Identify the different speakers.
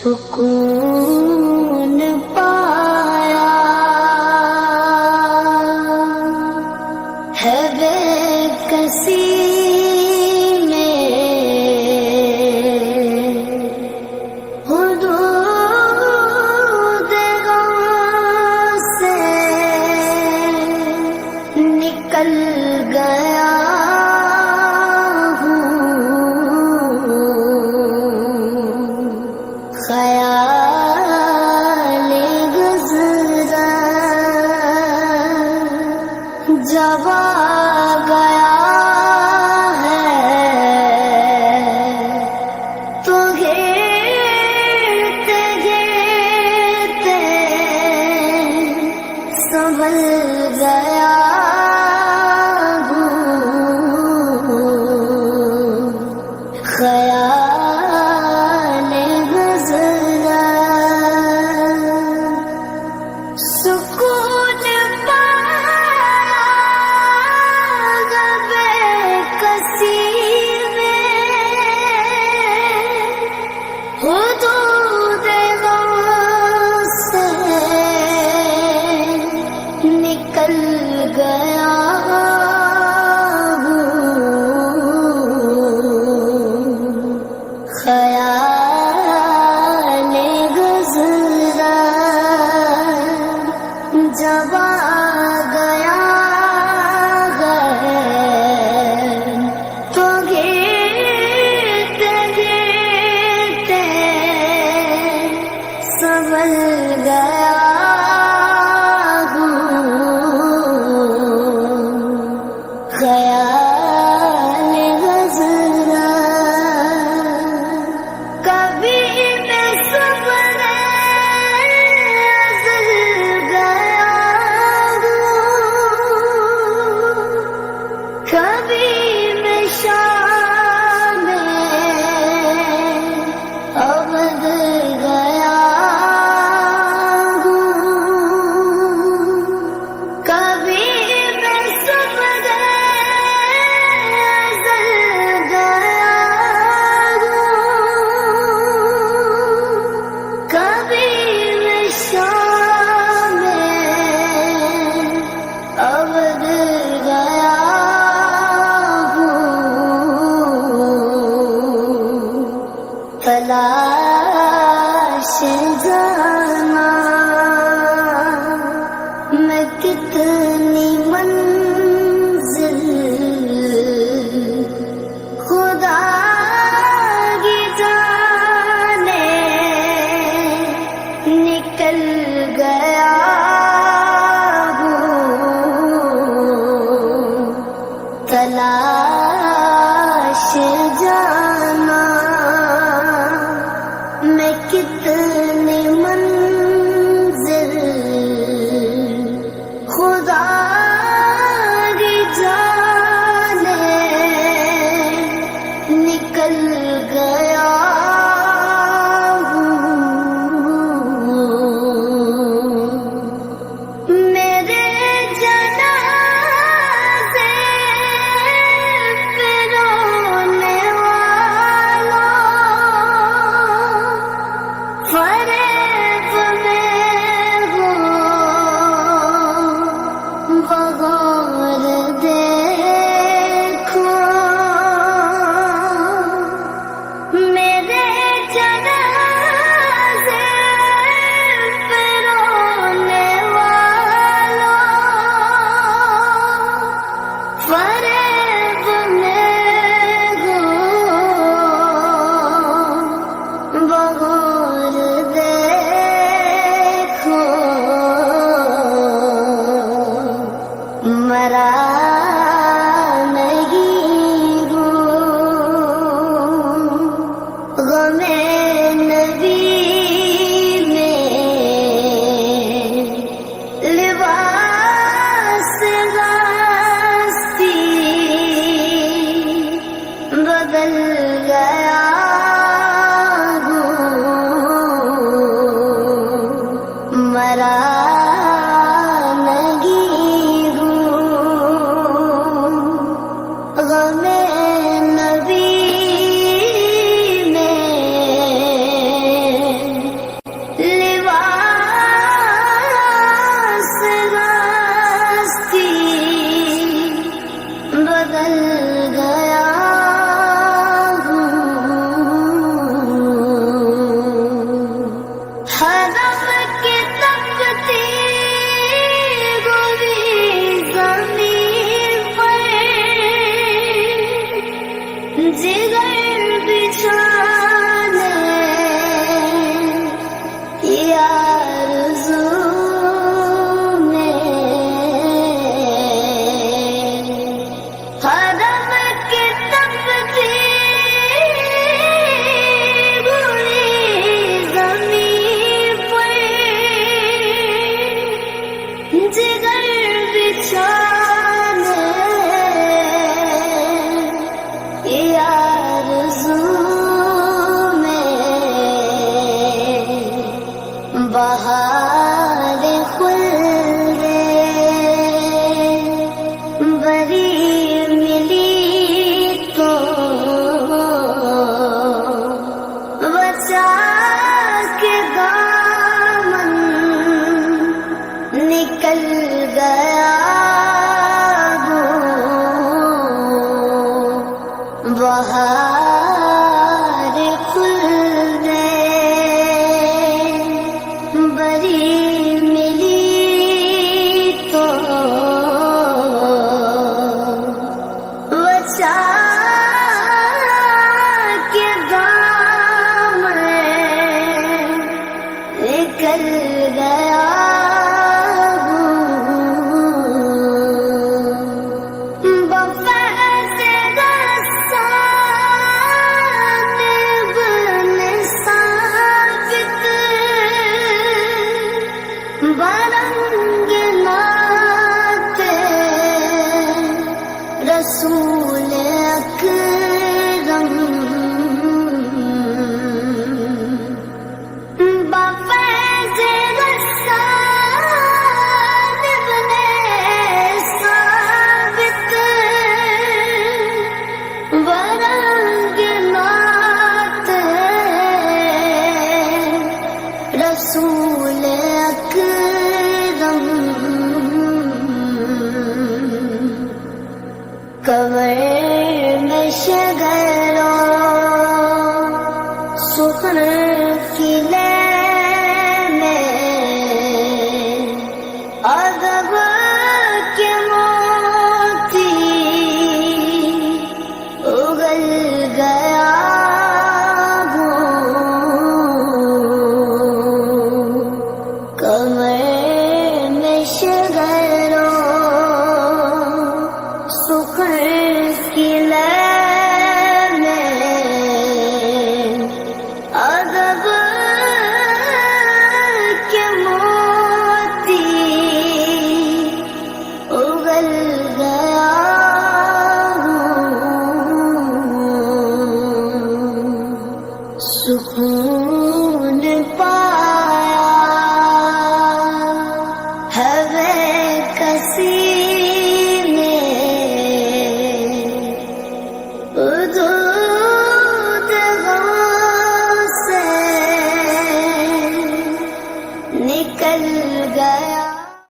Speaker 1: سکون پایا ہے بے کسی میں حدود غم سے نکل گیا خیال گزرا جب آ گیا ہے تو گرتے گرتے سنبھل گیا خیال گزرا سکون پایا بے کسی میں حدود غم سے نکل گیا خیال گزرا جب آ گیا ہے تو گرتے گرتے سنبھل گیا خیال گزرا کبھی میں صبر ازل گیا کبھی میں شام ابد گیا کبھی میں صبر ازل گیا کبھی میں شام ابد گیا تلاش جانا میں کتنی منزل خدا کی جانے نکل گیا تلاش جانا میں کتنی منزل خدا کی جانے نکل گیا میرے جنازے پہ رونے والا فریب میں ہو بغور دیکھو میرے جنازے پہ رونے والا فریب میں ہو بغور دیکھو مرا نہیں ہوں غم نبی میں لباس غاستی بدل گیا مرا نہیں ہوں غم نبی میں بچا کے دامن نکل گیا بہار خلد بری ملی تو بچا کے دامن نکل گیا برنگ نات رسول اکرم بفیض رسال ابن ثابت برنگ نات رسول قبر میں شگر و سخن کی لے